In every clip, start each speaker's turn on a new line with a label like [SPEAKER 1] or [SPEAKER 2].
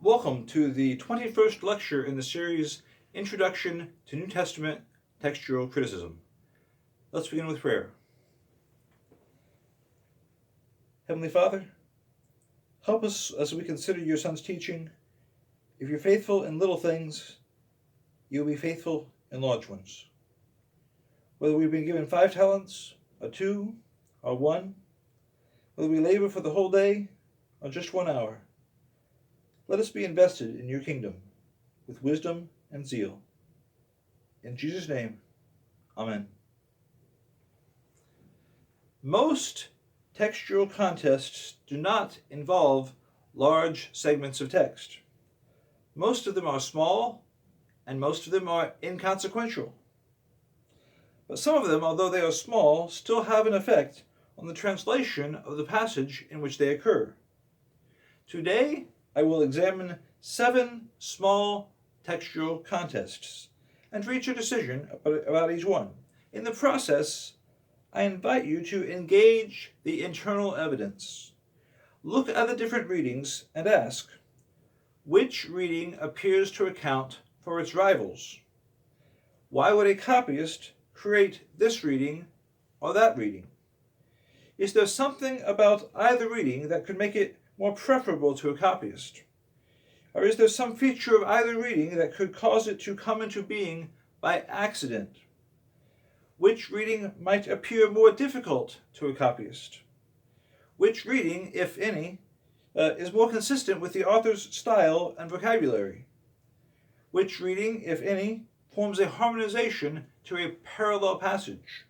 [SPEAKER 1] Welcome to the 21st lecture in the series Introduction to New Testament Textual Criticism. Let's begin with prayer. Heavenly Father, help us as we consider your Son's teaching. If you're faithful in little things, you'll be faithful in large ones. Whether we've been given 5 talents, or 2, or 1, whether we labor for the whole day, or just 1 hour, let us be invested in your kingdom with wisdom and zeal. In Jesus' name, Amen. Most textual contests do not involve large segments of text. Most of them are small, and most of them are inconsequential. But some of them, although they are small, still have an effect on the translation of the passage in which they occur. Today, I will examine 7 small textual contests and reach a decision about each one. In the process, I invite you to engage the internal evidence. Look at the different readings and ask, which reading appears to account for its rivals? Why would a copyist create this reading or that reading? Is there something about either reading that could make it more preferable to a copyist? Or is there some feature of either reading that could cause it to come into being by accident? Which reading might appear more difficult to a copyist? Which reading, if any, is more consistent with the author's style and vocabulary? Which reading, if any, forms a harmonization to a parallel passage?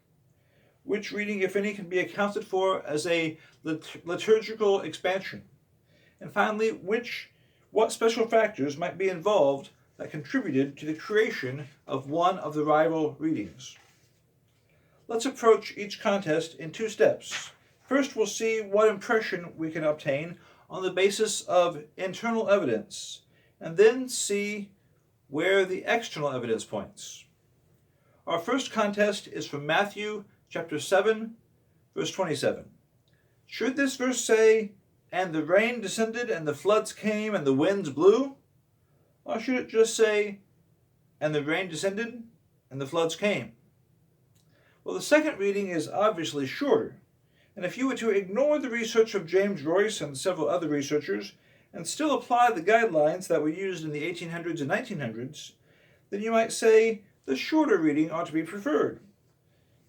[SPEAKER 1] Which reading, if any, can be accounted for as a liturgical expansion? And finally, what special factors might be involved that contributed to the creation of one of the rival readings? Let's approach each contest in 2 steps. First, we'll see what impression we can obtain on the basis of internal evidence, and then see where the external evidence points. Our first contest is from Matthew chapter 7, verse 27. Should this verse say, "And the rain descended, and the floods came, and the winds blew"? Or should it just say, "And the rain descended, and the floods came"? Well, the second reading is obviously shorter, and if you were to ignore the research of James Royce and several other researchers, and still apply the guidelines that were used in the 1800s and 1900s, then you might say the shorter reading ought to be preferred.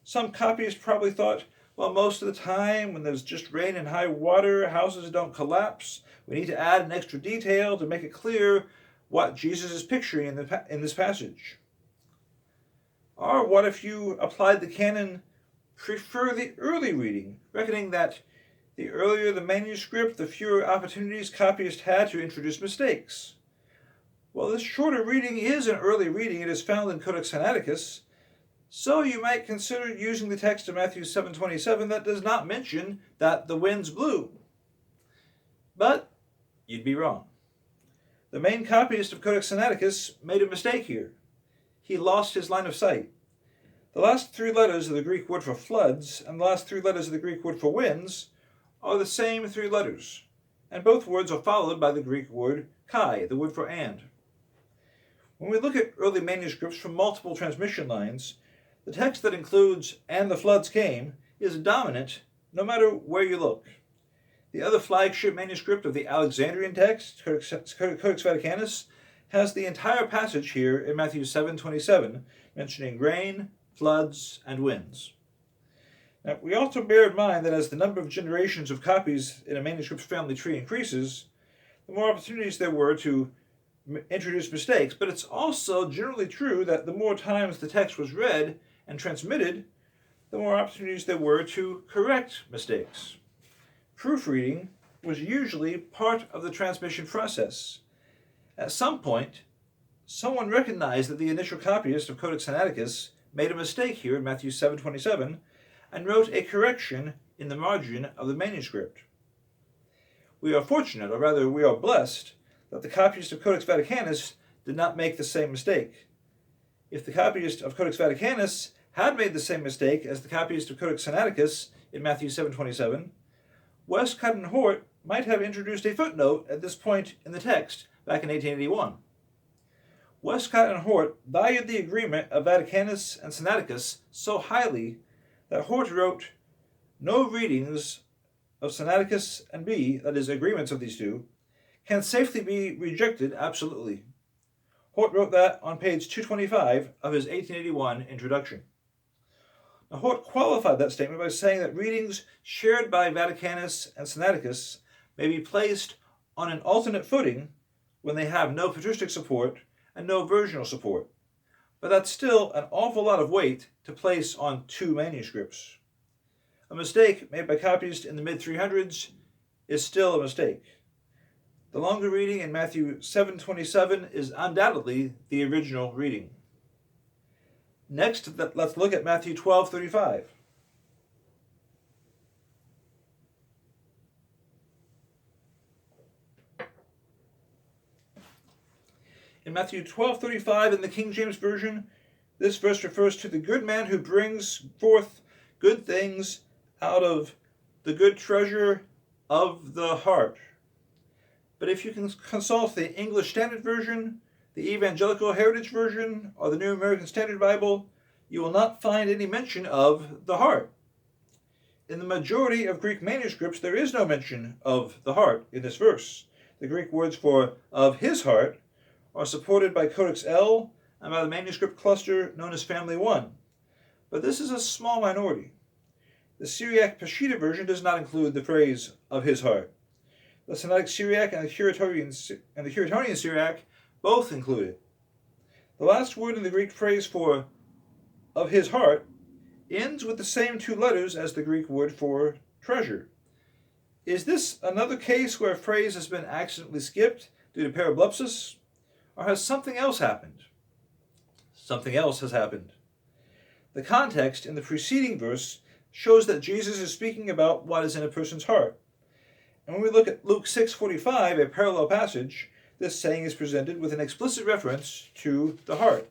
[SPEAKER 1] Some copyists probably thought, well, most of the time when there's just rain and high water, houses don't collapse. We need to add an extra detail to make it clear what Jesus is picturing in this passage. Or what if you applied the canon, prefer the early reading, reckoning that the earlier the manuscript, the fewer opportunities copyists had to introduce mistakes? Well, this shorter reading is an early reading. It is found in Codex Sinaiticus. So you might consider using the text of Matthew 7:27 that does not mention that the winds blew. But you'd be wrong. The main copyist of Codex Sinaiticus made a mistake here. He lost his line of sight. The last 3 letters of the Greek word for floods and the last 3 letters of the Greek word for winds are the same 3 letters, and both words are followed by the Greek word kai, the word for and. When we look at early manuscripts from multiple transmission lines, the text that includes "and the floods came" is dominant no matter where you look. The other flagship manuscript of the Alexandrian text, Codex Vaticanus, has the entire passage here in Matthew 7:27, mentioning rain, floods, and winds. Now, we ought to bear in mind that as the number of generations of copies in a manuscript's family tree increases, the more opportunities there were to introduce mistakes, but it's also generally true that the more times the text was read and transmitted, the more opportunities there were to correct mistakes. Proofreading was usually part of the transmission process. At some point, someone recognized that the initial copyist of Codex Sinaiticus made a mistake here in Matthew 7:27 and wrote a correction in the margin of the manuscript. We are fortunate, or rather we are blessed, that the copyist of Codex Vaticanus did not make the same mistake. If the copyist of Codex Vaticanus had made the same mistake as the copyist of Codex Sinaiticus in Matthew 7:27, Westcott and Hort might have introduced a footnote at this point in the text, back in 1881. Westcott and Hort valued the agreement of Vaticanus and Sinaiticus so highly that Hort wrote, "No readings of Sinaiticus and B, that is, agreements of these two, can safely be rejected absolutely." Hort wrote that on page 225 of his 1881 introduction. Now, Hort qualified that statement by saying that readings shared by Vaticanus and Sinaiticus may be placed on an alternate footing when they have no patristic support and no versional support, but that's still an awful lot of weight to place on two manuscripts. A mistake made by copyists in the mid-300s is still a mistake. The longer reading in Matthew 7:27 is undoubtedly the original reading. Next, let's look at Matthew 12:35. In Matthew 12:35 in the King James Version, this verse refers to the good man who brings forth good things out of the good treasure of the heart. But if you can consult the English Standard Version, the Evangelical Heritage Version, or the New American Standard Bible, you will not find any mention of the heart. In the majority of Greek manuscripts, there is no mention of the heart in this verse. The Greek words for "of his heart" are supported by Codex L and by the manuscript cluster known as Family 1. But this is a small minority. The Syriac Peshitta version does not include the phrase "of his heart." The Sinaitic Syriac and the Curetonian Syriac both include it. The last word in the Greek phrase for "of his heart" ends with the same two letters as the Greek word for treasure. Is this another case where a phrase has been accidentally skipped due to parablupsis? Or has something else happened? Something else has happened. The context in the preceding verse shows that Jesus is speaking about what is in a person's heart. And when we look at Luke 6:45, a parallel passage, this saying is presented with an explicit reference to the heart.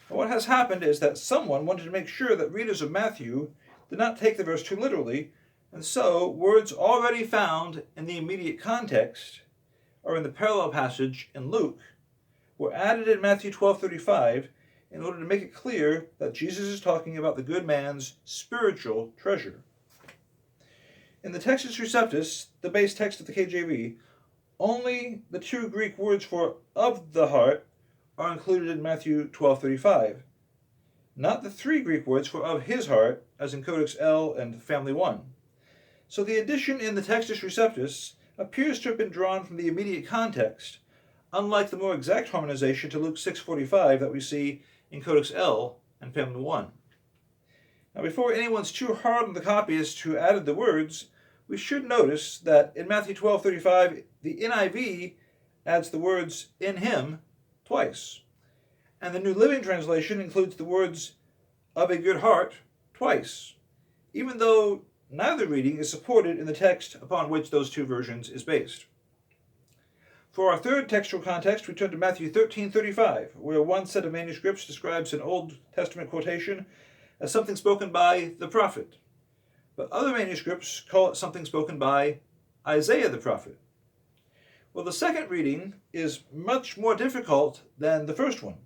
[SPEAKER 1] And what has happened is that someone wanted to make sure that readers of Matthew did not take the verse too literally, and so words already found in the immediate context or in the parallel passage in Luke were added in Matthew 12:35 in order to make it clear that Jesus is talking about the good man's spiritual treasure. In the Textus Receptus, the base text of the KJV, only the two Greek words for "of the heart" are included in Matthew 12:35, not the three Greek words for "of his heart" as in Codex L and Family 1. So the addition in the Textus Receptus appears to have been drawn from the immediate context, unlike the more exact harmonization to Luke 6:45 that we see in Codex L and Family 1. Now, before anyone's too hard on the copyist who added the words, we should notice that in Matthew 12:35, the NIV adds the words "in him" twice, and the New Living Translation includes the words "of a good heart" twice, even though neither reading is supported in the text upon which those two versions is based. For our third textual context, we turn to Matthew 13:35, where one set of manuscripts describes an Old Testament quotation as something spoken by the prophet, but other manuscripts call it something spoken by Isaiah the prophet. Well, the second reading is much more difficult than the first one,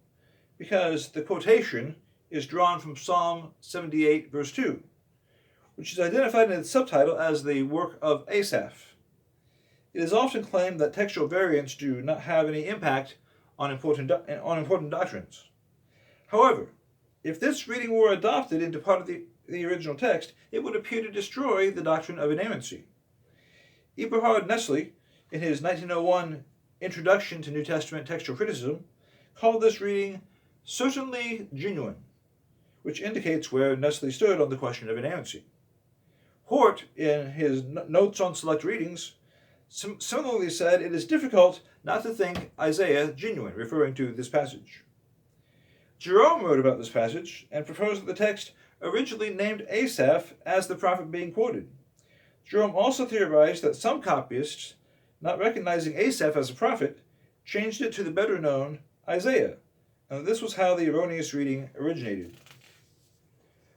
[SPEAKER 1] because the quotation is drawn from Psalm 78, verse 2, which is identified in its subtitle as the work of Asaph. It is often claimed that textual variants do not have any impact on important doctrines. However, if this reading were adopted into part of the original text, it would appear to destroy the doctrine of inerrancy. Eberhard Nestle, in his 1901 Introduction to New Testament Textual Criticism, called this reading "certainly genuine," which indicates where Nestle stood on the question of inerrancy. Hort, in his Notes on Select Readings, similarly said it is difficult not to think Isaiah genuine, referring to this passage. Jerome wrote about this passage and proposed that the text originally named Asaph as the prophet being quoted. Jerome also theorized that some copyists, not recognizing Asaph as a prophet, changed it to the better known Isaiah, and this was how the erroneous reading originated.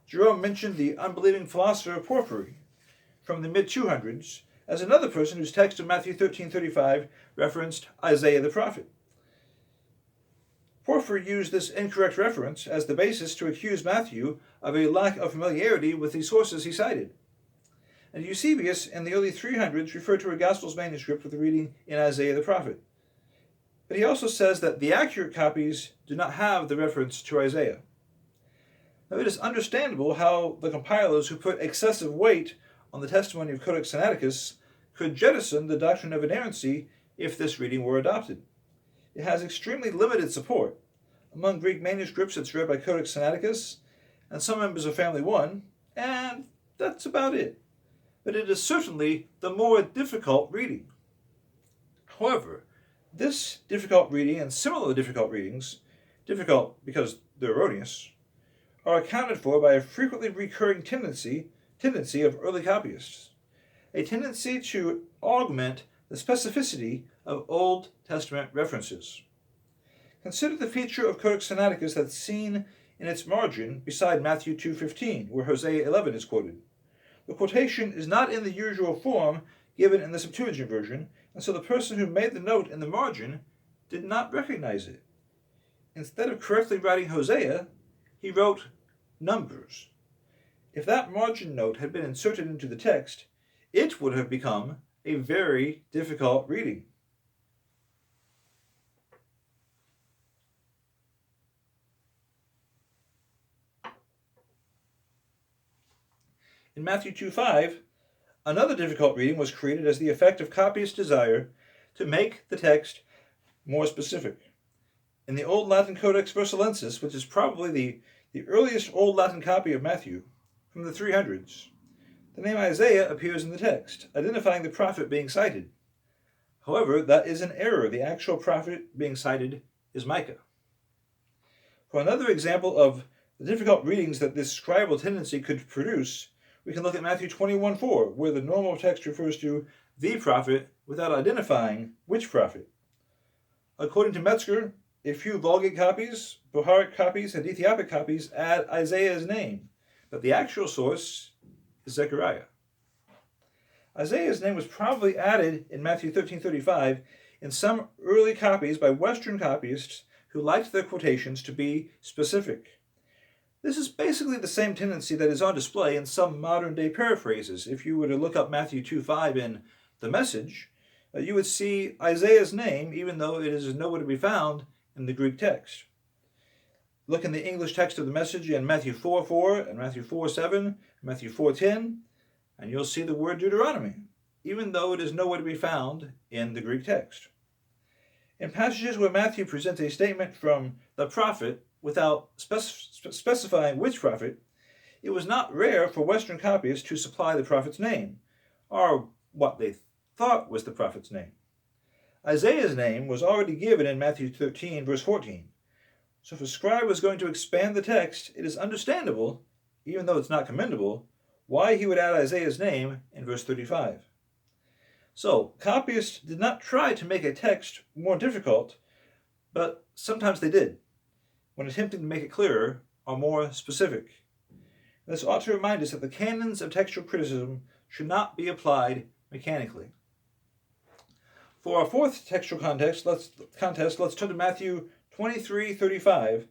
[SPEAKER 1] Jerome mentioned the unbelieving philosopher Porphyry from the mid-200s as another person whose text of Matthew 13:35 referenced Isaiah the prophet. Porphyry used this incorrect reference as the basis to accuse Matthew of a lack of familiarity with the sources he cited. And Eusebius in the early 300s referred to a Gospels manuscript with a reading in Isaiah the prophet. But he also says that the accurate copies do not have the reference to Isaiah. Now it is understandable how the compilers who put excessive weight on the testimony of Codex Sinaiticus could jettison the doctrine of inerrancy if this reading were adopted. It has extremely limited support. Among Greek manuscripts, it's read by Codex Sinaiticus and some members of Family 1, and that's about it. But it is certainly the more difficult reading. However, this difficult reading and similar difficult readings, difficult because they're erroneous, are accounted for by a frequently recurring tendency of early copyists, a tendency to augment the specificity of Old Testament references. Consider the feature of Codex Sinaiticus that's seen in its margin beside Matthew 2:15, where Hosea 11 is quoted. The quotation is not in the usual form given in the Septuagint version, and so the person who made the note in the margin did not recognize it. Instead of correctly writing Hosea, he wrote Numbers. If that margin note had been inserted into the text, it would have become a very difficult reading. In Matthew 2:5, another difficult reading was created as the effect of copyists' desire to make the text more specific. In the Old Latin Codex Vercellensis, which is probably the earliest Old Latin copy of Matthew, from the 300s, the name Isaiah appears in the text, identifying the prophet being cited. However, that is an error. The actual prophet being cited is Micah. For another example of the difficult readings that this scribal tendency could produce, we can look at Matthew 21:4, where the normal text refers to the prophet without identifying which prophet. According to Metzger, a few Vulgate copies, Boharic copies, and Ethiopic copies add Isaiah's name, but the actual source is Zechariah. Isaiah's name was probably added in Matthew 13:35 in some early copies by Western copyists who liked their quotations to be specific. This is basically the same tendency that is on display in some modern-day paraphrases. If you were to look up Matthew 2:5 in the Message, you would see Isaiah's name, even though it is nowhere to be found in the Greek text. Look in the English text of the Message in Matthew 4:4 and Matthew 4:7 and Matthew 4:10, and you'll see the word Deuteronomy, even though it is nowhere to be found in the Greek text. In passages where Matthew presents a statement from the prophet without specifying which prophet, it was not rare for Western copyists to supply the prophet's name, or what they thought was the prophet's name. Isaiah's name was already given in Matthew 13, verse 14. So if a scribe was going to expand the text, it is understandable, even though it's not commendable, why he would add Isaiah's name in verse 35. So, copyists did not try to make a text more difficult, but sometimes they did, when attempting to make it clearer or more specific. And this ought to remind us that the canons of textual criticism should not be applied mechanically. For our fourth textual contest, let's turn to Matthew 23:35,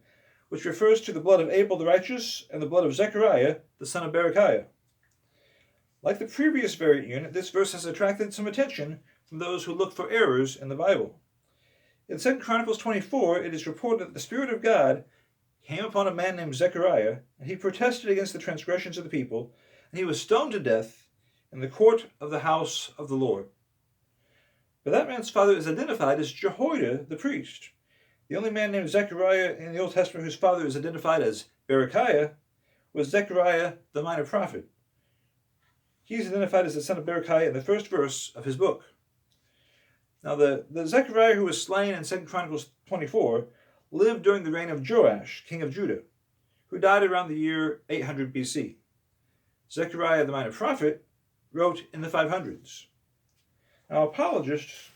[SPEAKER 1] which refers to the blood of Abel the righteous and the blood of Zechariah, the son of Berechiah. Like the previous variant unit, this verse has attracted some attention from those who look for errors in the Bible. In 2 Chronicles 24, it is reported that the Spirit of God came upon a man named Zechariah, and he protested against the transgressions of the people, and he was stoned to death in the court of the house of the Lord. But that man's father is identified as Jehoiada the priest. The only man named Zechariah in the Old Testament whose father is identified as Berechiah was Zechariah the minor prophet. He is identified as the son of Berechiah in the first verse of his book. Now, the Zechariah who was slain in 2 Chronicles 24 lived during the reign of Joash, king of Judah, who died around the year 800 BC. Zechariah the minor prophet wrote in the 500s. Now, apologists,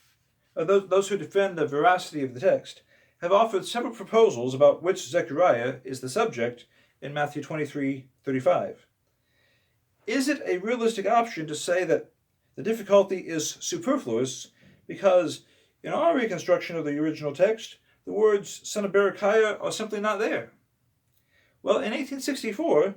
[SPEAKER 1] those who defend the veracity of the text, have offered several proposals about which Zechariah is the subject in Matthew 23:35. Is it a realistic option to say that The difficulty is superfluous because in our reconstruction of the original text, the words son of Berechiah are simply not there. Well, in 1864,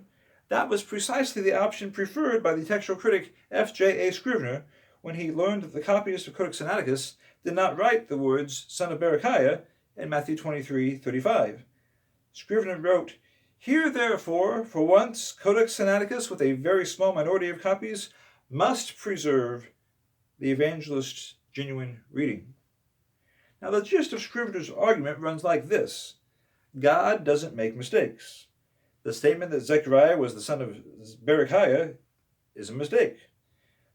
[SPEAKER 1] that was precisely the option preferred by the textual critic F.J.A. Scrivener when he learned that the copyist of Codex Sinaiticus did not write the words son of Berechiah in Matthew 23:35. Scrivener wrote, "Here, therefore, for once, Codex Sinaiticus, with a very small minority of copies, must preserve the evangelist's genuine reading." Now, the gist of Scrivener's argument runs like this. God doesn't make mistakes. The statement that Zechariah was the son of Berechiah is a mistake.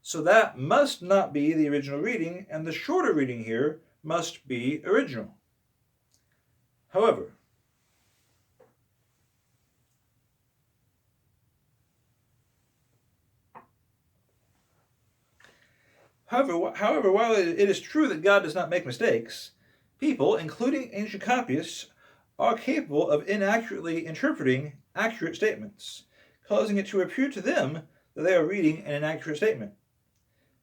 [SPEAKER 1] So that must not be the original reading, and the shorter reading here must be original. However, while it is true that God does not make mistakes, people, including ancient copyists, are capable of inaccurately interpreting accurate statements, causing it to appear to them that they are reading an inaccurate statement.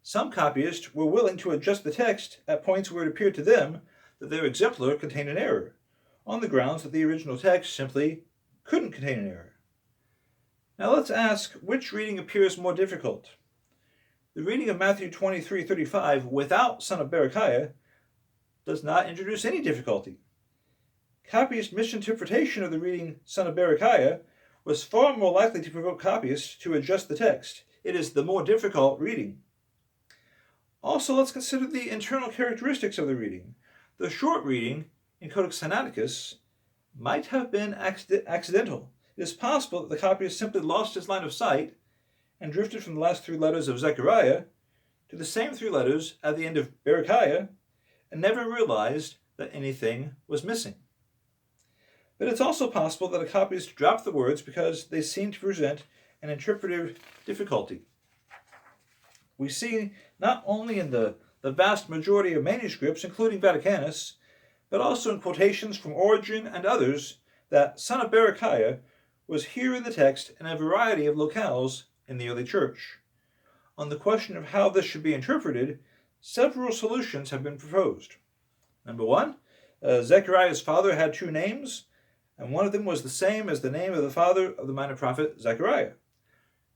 [SPEAKER 1] Some copyists were willing to adjust the text at points where it appeared to them that their exemplar contained an error, on the grounds that the original text simply couldn't contain an error. Now let's ask which reading appears more difficult. The reading of Matthew 23:35 without son of Berechiah does not introduce any difficulty. Copyist misinterpretation of the reading son of Berechiah was far more likely to provoke copyists to adjust the text. It is the more difficult reading. Also, let's consider the internal characteristics of the reading. The short reading in Codex Sinaiticus might have been accidental. It is possible that the copyist simply lost his line of sight and drifted from the last three letters of Zechariah to the same three letters at the end of Berechiah and never realized that anything was missing. But it's also possible that a copyist dropped the words because they seemed to present an interpretive difficulty. We see not only in the vast majority of manuscripts, including Vaticanus, but also in quotations from Origen and others, that son of Berechiah was here in the text in a variety of locales in the early church. On the question of how this should be interpreted, several solutions have been proposed. Number one, Zechariah's father had two names, and one of them was the same as the name of the father of the minor prophet Zechariah.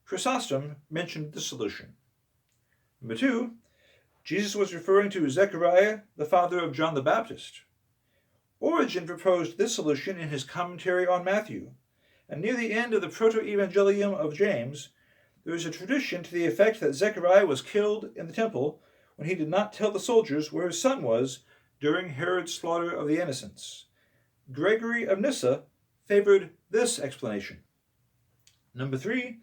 [SPEAKER 1] Chrysostom mentioned this solution. Number two, Jesus was referring to Zechariah, the father of John the Baptist. Origen proposed this solution in his commentary on Matthew, and near the end of the Proto-Evangelium of James, there is a tradition to the effect that Zechariah was killed in the temple when he did not tell the soldiers where his son was during Herod's slaughter of the innocents. Gregory of Nyssa favored this explanation. Number three,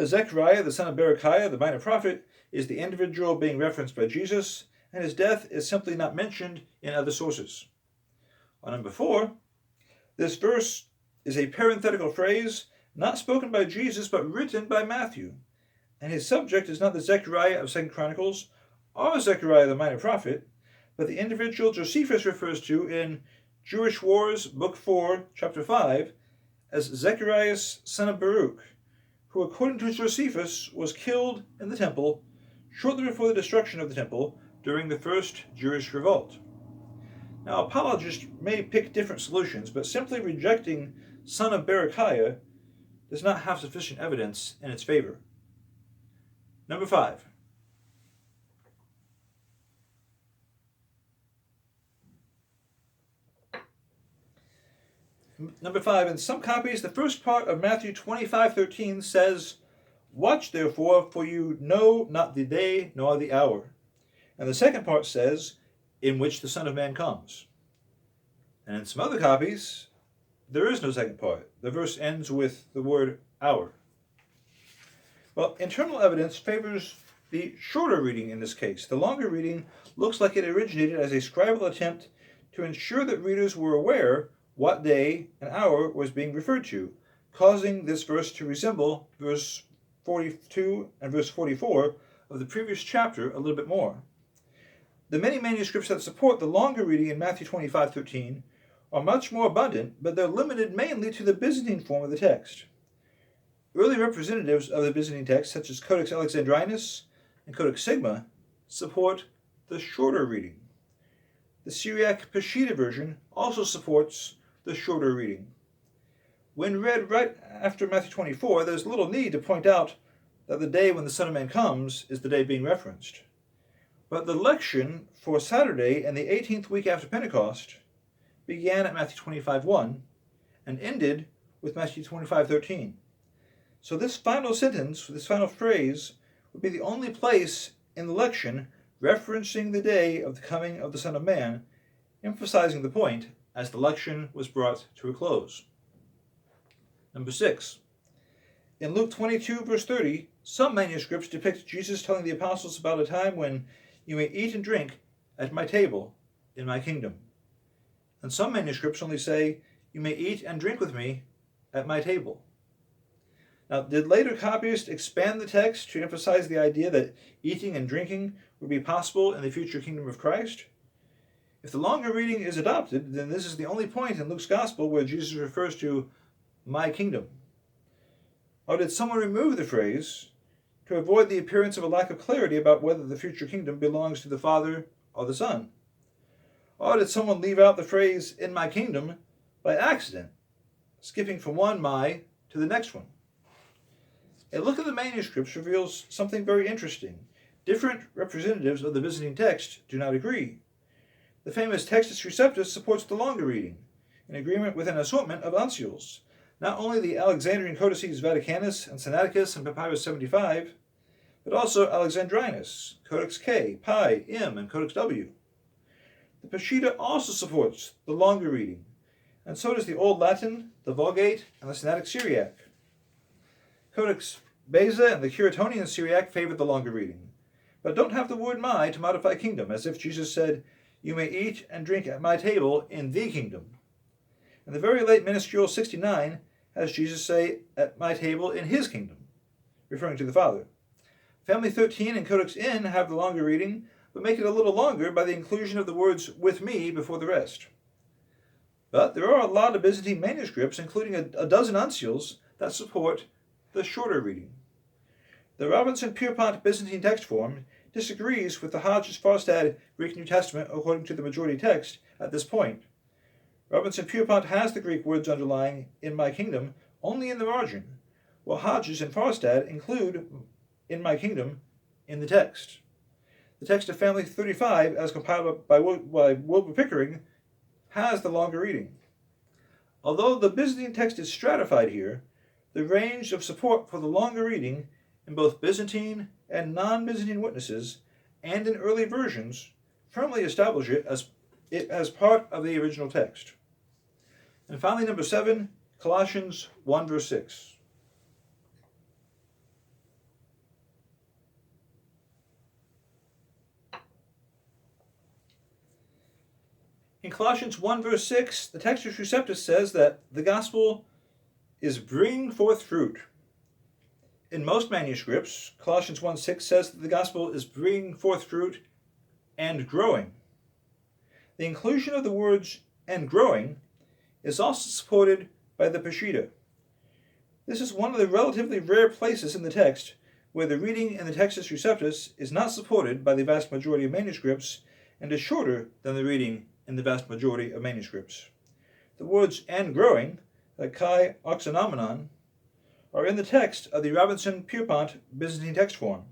[SPEAKER 1] Zechariah, the son of Berechiah, the minor prophet, is the individual being referenced by Jesus, and his death is simply not mentioned in other sources. On number four, this verse is a parenthetical phrase not spoken by Jesus but written by Matthew, and his subject is not the Zechariah of 2 Chronicles or Zechariah the minor prophet, but the individual Josephus refers to in Jewish Wars, Book 4, Chapter 5, as Zecharias, son of Baruch, who according to Josephus was killed in the temple shortly before the destruction of the temple during the first Jewish revolt. Now, apologists may pick different solutions, but simply rejecting son of Berechiah does not have sufficient evidence in its favor. Number five. In some copies, the first part of Matthew 25:13 says, "Watch therefore, for you know not the day nor the hour." And the second part says, "in which the Son of Man comes." And in some other copies, there is no second part. The verse ends with the word hour. Well, internal evidence favors the shorter reading in this case. The longer reading looks like it originated as a scribal attempt to ensure that readers were aware what day and hour was being referred to, causing this verse to resemble verse 42 and verse 44 of the previous chapter a little bit more. The many manuscripts that support the longer reading in Matthew 25:13 are much more abundant, but they're limited mainly to the Byzantine form of the text. Early representatives of the Byzantine text, such as Codex Alexandrinus and Codex Sigma support the shorter reading. The Syriac Peshitta version also supports the shorter reading. When read right after Matthew 24, there's little need to point out that the day when the Son of Man comes is the day being referenced. But the lection for Saturday and the 18th week after Pentecost began at Matthew 25:1 and ended with Matthew 25:13. So this final sentence, this final phrase, would be the only place in the lection referencing the day of the coming of the Son of Man, emphasizing the point as the lection was brought to a close. Number 6. In Luke 22, verse 30, some manuscripts depict Jesus telling the apostles about a time when you may eat and drink at my table in my kingdom. And some manuscripts only say, you may eat and drink with me at my table. Now, did later copyists expand the text to emphasize the idea that eating and drinking would be possible in the future kingdom of Christ? If the longer reading is adopted, then this is the only point in Luke's gospel where Jesus refers to my kingdom. Or did someone remove the phrase to avoid the appearance of a lack of clarity about whether the future kingdom belongs to the Father or the Son? Or did someone leave out the phrase in my kingdom by accident, skipping from one my to the next one? A look at the manuscripts reveals something very interesting. Different representatives of the Byzantine text do not agree. The famous Textus Receptus supports the longer reading, in agreement with an assortment of uncials, not only the Alexandrian codices Vaticanus and Sinaiticus and Papyrus 75, but also Alexandrinus, Codex K, Pi, M, and Codex W. The Peshitta also supports the longer reading, and so does the Old Latin, the Vulgate, and the Sinaitic Syriac. Codex Beza and the Curetonian Syriac favor the longer reading, but don't have the word my to modify kingdom, as if Jesus said, you may eat and drink at my table in the kingdom. And the very late minuscule 69 has Jesus say, at my table in his kingdom, referring to the Father. Family 13 and Codex N have the longer reading, but make it a little longer by the inclusion of the words with me before the rest. But there are a lot of Byzantine manuscripts, including a dozen uncials, that support the shorter reading. The Robinson-Pierpont Byzantine text form disagrees with the Hodges-Farstad Greek New Testament according to the majority text at this point. Robinson-Pierpont has the Greek words underlying in my kingdom only in the margin, while Hodges and Farstad include in my kingdom in the text. The text of Family 35, as compiled by Wilbur Pickering, has the longer reading. Although the Byzantine text is stratified here, the range of support for the longer reading in both Byzantine and non-Byzantine witnesses and in early versions firmly establish it as part of the original text. And finally, number 7, Colossians 1 verse 6. In Colossians 1 verse 6, the Textus Receptus says that the gospel is bringing forth fruit. In most manuscripts, Colossians 1:6 says that the gospel is bringing forth fruit and growing. The inclusion of the words and growing is also supported by the Peshitta. This is one of the relatively rare places in the text where the reading in the Textus Receptus is not supported by the vast majority of manuscripts and is shorter than the reading in the vast majority of manuscripts. The words and growing, like kai oxonomenon, are in the text of the Robinson-Pierpont Byzantine text form,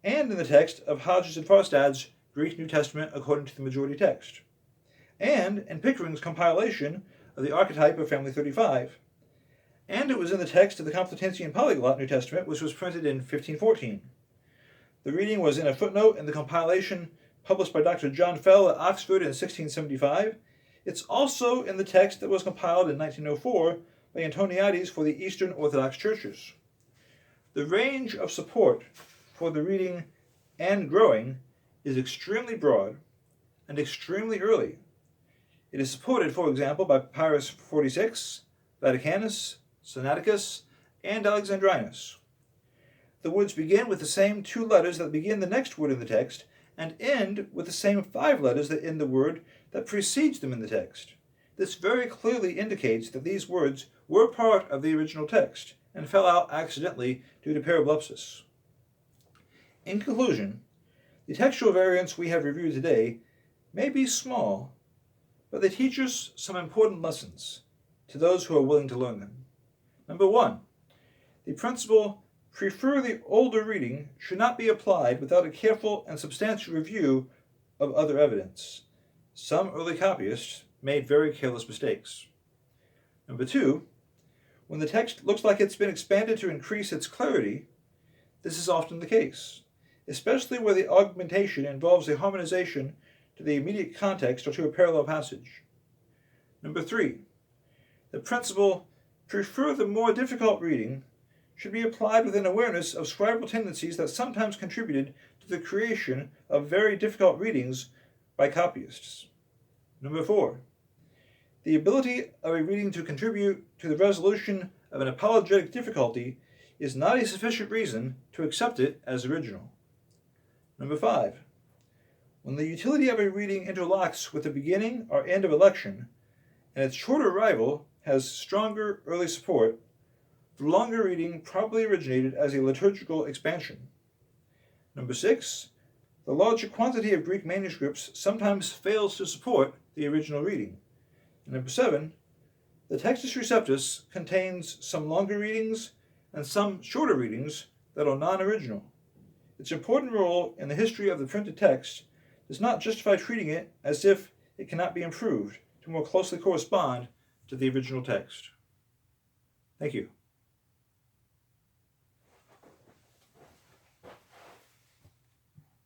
[SPEAKER 1] and in the text of Hodges and Farstad's Greek New Testament according to the majority text, and in Pickering's compilation of the archetype of Family 35, and it was in the text of the Complutensian Polyglot New Testament, which was printed in 1514. The reading was in a footnote in the compilation published by Dr. John Fell at Oxford in 1675. It's also in the text that was compiled in 1904 by Antoniades for the Eastern Orthodox churches. The range of support for the reading and growing is extremely broad and extremely early. It is supported, for example, by Papyrus 46, Vaticanus, Sinaiticus, and Alexandrinus. The words begin with the same 2 letters that begin the next word in the text and end with the same 5 letters that end the word that precedes them in the text. This very clearly indicates that these words were part of the original text and fell out accidentally due to parablupsis. In conclusion, the textual variants we have reviewed today may be small, but they teach us some important lessons to those who are willing to learn them. Number one, the principle, prefer the older reading, should not be applied without a careful and substantial review of other evidence. Some early copyists made very careless mistakes. Number two, when the text looks like it's been expanded to increase its clarity, this is often the case, especially where the augmentation involves a harmonization to the immediate context or to a parallel passage. Number three, the principle, prefer the more difficult reading, should be applied with an awareness of scribal tendencies that sometimes contributed to the creation of very difficult readings by copyists. Number four, the ability of a reading to contribute to the resolution of an apologetic difficulty is not a sufficient reason to accept it as original. Number five, when the utility of a reading interlocks with the beginning or end of a lection, and its shorter rival has stronger early support, the longer reading probably originated as a liturgical expansion. Number six, the larger quantity of Greek manuscripts sometimes fails to support the original reading. And number seven, the Textus Receptus contains some longer readings and some shorter readings that are non-original. Its important role in the history of the printed text does not justify treating it as if it cannot be improved to more closely correspond to the original text. Thank you.